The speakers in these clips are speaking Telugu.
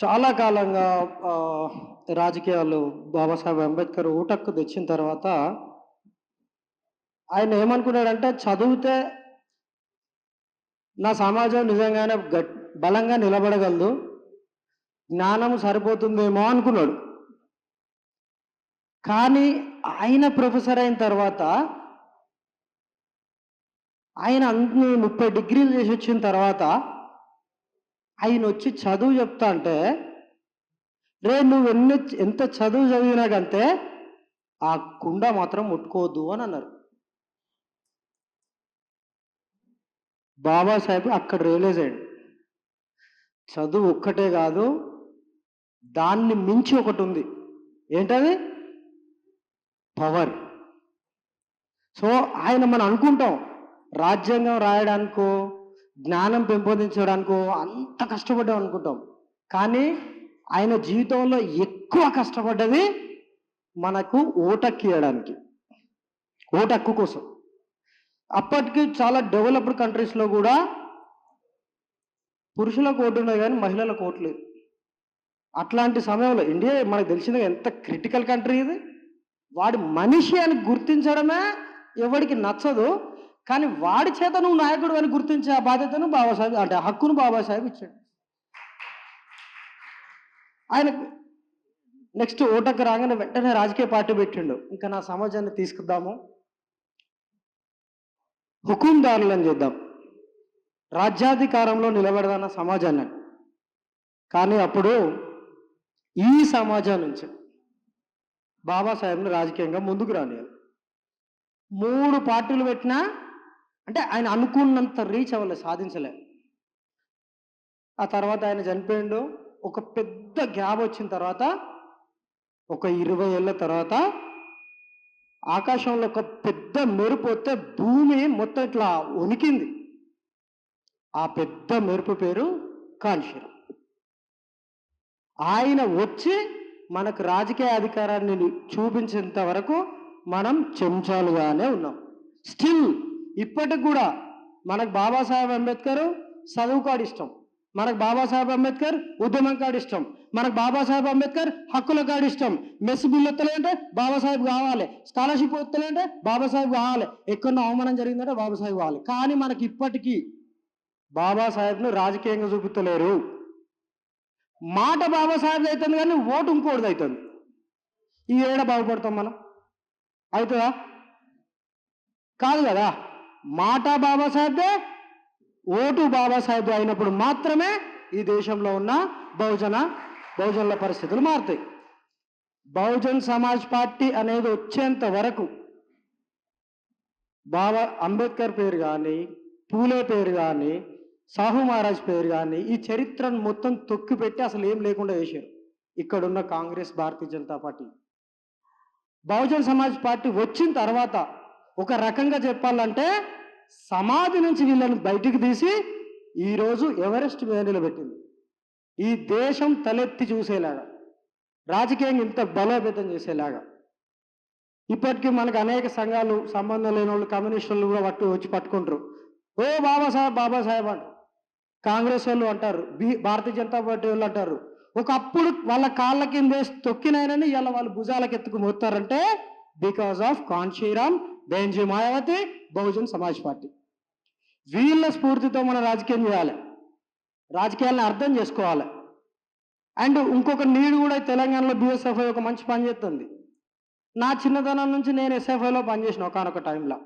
చాలా కాలంగా రాజకీయాలు బాబాసాహెబ్ అంబేద్కర్ ఊటక్కు తెచ్చిన తర్వాత ఆయన ఏమనుకున్నాడంటే చదివితే నా సమాజం నిజంగానే బలంగా నిలబడగలదు. జ్ఞానం సరిపోతుందేమో అనుకున్నాడు. కానీ ఆయన ప్రొఫెసర్ అయిన తర్వాత ఆయన అన్ని 30 డిగ్రీలు చేసి వచ్చిన తర్వాత ఆయన వచ్చి చదువు చెప్తా అంటే, రే నువ్వు ఎంత చదువు చదివినా కంటే ఆ కుండ మాత్రం ముట్టుకోవద్దు అని అన్నారు. బాబాసాహెబ్ అక్కడ రియలైజ్ అయ్యాడు, చదువు ఒక్కటే కాదు, దాన్ని మించి ఒకటి ఉంది. ఏంటది? పవర్. సో ఆయన మనం అనుకుంటాం రాజ్యాంగం రాయడానికో జ్ఞానం పెంపొందించడానికో అంత కష్టపడ్డాం అనుకుంటాం. కానీ ఆయన జీవితంలో ఎక్కువ కష్టపడ్డది మనకు ఓటక్కు ఇవ్వడానికి, ఓటక్కు కోసం. అప్పటికి చాలా డెవలప్డ్ కంట్రీస్లో కూడా పురుషులకు ఓటు ఉన్నాయి కానీ మహిళలకు ఓటు లేదు. అట్లాంటి సమయంలో ఇండియా మనకు తెలిసింది ఎంత క్రిటికల్ కంట్రీ ఇది. వాడి మనిషి అని గుర్తించడమే ఎవరికి నచ్చదు. కానీ వాడి చేత నువ్వు నాయకుడు అని గుర్తించే ఆ బాధ్యతను బాబాసాహెబ్ అంటే హక్కును బాబాసాహెబ్ ఇచ్చాడు. ఆయన నెక్స్ట్ ఓటకు రాగానే వెంటనే రాజకీయ పార్టీ పెట్టిండు. ఇంకా నా సమాజాన్ని తీసుకుద్దాము, హుకుందారులను చేద్దాం, రాజ్యాధికారంలో నిలబెడదన్న సమాజాన్ని. కానీ అప్పుడు ఈ సమాజం నుంచి బాబాసాహెబ్ని రాజకీయంగా ముందుకు రానియాలి. 3 పార్టీలు పెట్టినా అంటే ఆయన అనుకున్నంత రీచ్ అవ్వలేదు, సాధించలే. ఆ తర్వాత ఆయన చనిపోయిండు. ఒక పెద్ద గ్యాప్ వచ్చిన తర్వాత ఒక 20 ఏళ్ళ తర్వాత ఆకాశంలో ఒక పెద్ద మెరుపు వస్తే భూమి మొత్తం ఇట్లా వణికింది. ఆ పెద్ద మెరుపు పేరు కాళేశ్వరం. ఆయన వచ్చి మనకు రాజకీయ అధికారాన్ని చూపించేంత వరకు మనం చెంచాలుగానే ఉన్నాం. స్టిల్ ఇప్పటికి కూడా మనకు బాబాసాహెబ్ అంబేద్కర్ చదువు కాడు ఇష్టం, మనకు బాబాసాహెబ్ అంబేద్కర్ ఉద్యమం కాడు ఇష్టం, మనకు బాబాసాహెబ్ అంబేద్కర్ హక్కుల కాడు ఇష్టం. మెస్ బిల్లు ఎత్తలేంటే బాబాసాహెబ్ కావాలి, స్కాలర్షిప్ ఎత్తలేంటే బాబాసాహెబ్ కావాలి, ఎక్కడో అవమానం జరిగిందంటే బాబాసాహెబ్ కావాలి. కానీ మనకి ఇప్పటికీ బాబాసాహెబ్ను రాజకీయంగా చూపుతలేరు. మాట బాబాసాహెబ్ అవుతుంది కానీ ఓటు ఇంకోటిది అవుతుంది. ఈ ఏడ బాగుపడతాం మనం? అవుతుందా? కాదు కదా. మాట బాబాసాహెబ్దే, ఓటు బాబాసాహెబ్ అయినప్పుడు మాత్రమే ఈ దేశంలో ఉన్న బహుజనుల పరిస్థితులు మారుతాయి. బహుజన్ సమాజ్ పార్టీ అనేది వచ్చేంత వరకు బాబా అంబేద్కర్ పేరు కానీ, పూలే పేరు కానీ, సాహు మహారాజ్ పేరు కానీ ఈ చరిత్రను మొత్తం తొక్కిపెట్టి అసలు ఏం లేకుండా చేశారు ఇక్కడున్న కాంగ్రెస్, భారతీయ జనతా పార్టీ. బహుజన్ సమాజ్ పార్టీ వచ్చిన తర్వాత ఒక రకంగా చెప్పాలంటే సమాధి నుంచి వీళ్ళని బయటికి తీసి ఈరోజు ఎవరెస్ట్ మీద నిలబెట్టింది. ఈ దేశం తలెత్తి చూసేలాగా, రాజకీయంగా ఇంత బలోపేతం చేసేలాగా. ఇప్పటికీ మనకు అనేక సంఘాలు, సంబంధం లేని వాళ్ళు, కమ్యూనిస్టులు కూడా వచ్చి పట్టుకుంటారు. ఓ బాబాసాహెబ్ బాబాసాహెబ్ అంటారు. కాంగ్రెస్ వాళ్ళు అంటారు, భారతీయ జనతా పార్టీ వాళ్ళు అంటారు. ఒకప్పుడు వాళ్ళ కాళ్ళ కింద తొక్కినాయనని ఇలా వాళ్ళు భుజాలకు ఎత్తుకు మోస్తారంటే because of Kanshiram, Behenji Mayawati, Bahujan Samaj party. వీళ్ళ స్ఫూర్తితో మనం రాజకీయం చేయాలి, రాజకీయాలను అర్థం చేసుకోవాలి. అండ్ ఇంకొక నీడు కూడా తెలంగాణలో బిఎస్ఎఫ్ఐ ఒక మంచి పని చేస్తుంది. నా చిన్నతనం నుంచి నేను ఎస్ఎఫ్ఐలో పనిచేసిన ఒకనొక టైంలో.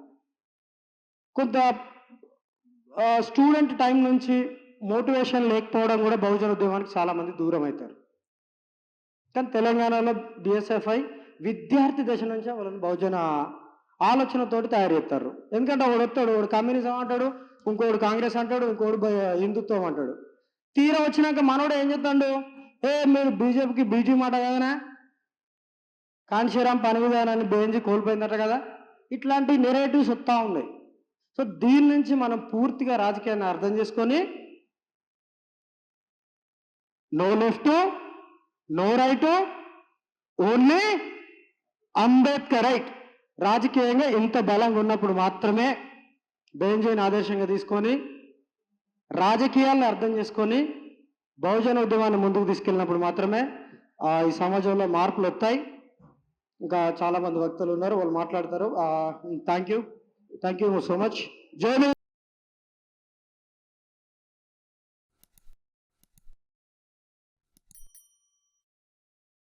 కొంత స్టూడెంట్ టైం నుంచి మోటివేషన్ లేకపోవడం కూడా బహుజన ఉద్యమానికి చాలామంది దూరం అవుతారు. కానీ తెలంగాణలో బిఎస్ఎఫ్ఐ విద్యార్థి దశ నుంచే వాళ్ళని బహుజన ఆలోచనతోటి తయారు చేస్తారు. ఎందుకంటే వాడు వస్తాడు, వాడు కమ్యూనిజం అంటాడు, ఇంకోడు కాంగ్రెస్ అంటాడు, ఇంకోడు హిందుత్వం అంటాడు. తీరా వచ్చినాక మనోడు ఏం చెప్తాడు, మీరు బీజేపీకి బీజీ మాట కదనా, కాంశీరామ్ పని విధానాన్ని బెంచి కోల్పోయిందట కదా. ఇట్లాంటి నెరేటివ్స్ వస్తూ ఉన్నాయి. సో దీని నుంచి మనం పూర్తిగా రాజకీయాన్ని అర్థం చేసుకొని no left, no right, only Ambedkar right. రాజకీయంగా ఇంత బలంగా ఉన్నప్పుడు మాత్రమే బెంజీని ఆదర్శంగా తీసుకొని రాజకీయాలను అర్థం చేసుకొని బహుజన ఉద్యమాన్ని ముందుకు తీసుకెళ్ళినప్పుడు మాత్రమే ఈ సమాజంలో మార్పులు వస్తాయి. ఇంకా చాలా మంది వ్యక్తులు ఉన్నారు, వాళ్ళు మాట్లాడతారు. Thank you so much. జై